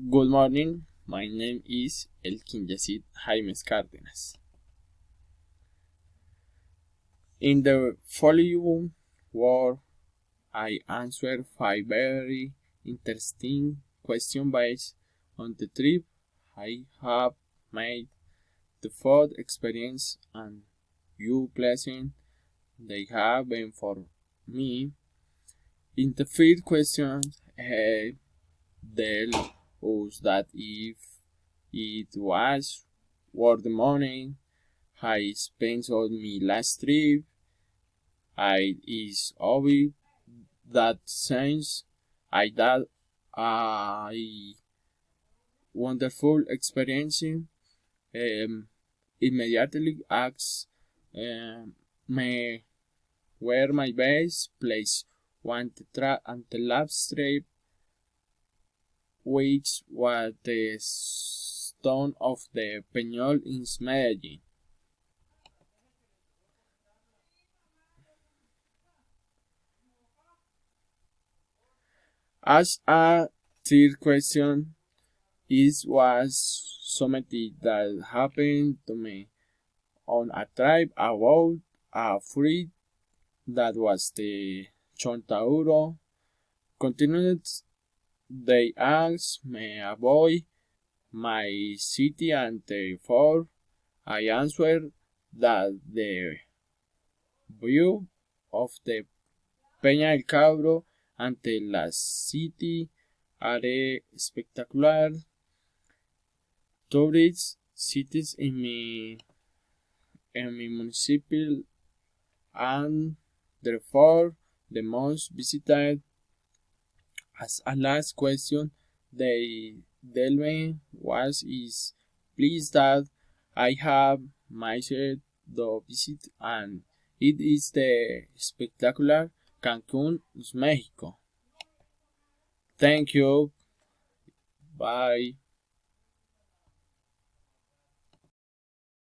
Good morning, my name is Elkin Yacid Jaimes Cárdenas. In the following work, I answer 5 very interesting questions based on the trip I have made, the food experience, and you blessing they have been for me. In the first question, tell us that if it was worth the money I spent on my last trip, it is obvious that since I had a wonderful experience, immediately asked me where my best place was on the last trip, which was the stone of the Peñol in Medellin. As a third question, it was something that happened to me on a trip about a fruit that was the Chontauro. Continued, they asked me about my city and therefore I answered that the view of the Peña del Cabro ante la city are spectacular. Tourist cities in my municipal and therefore the most visited. As a last question, they tell me was is pleased that I have myself the visit and it is the spectacular Cancun, Mexico. Thank you. Bye.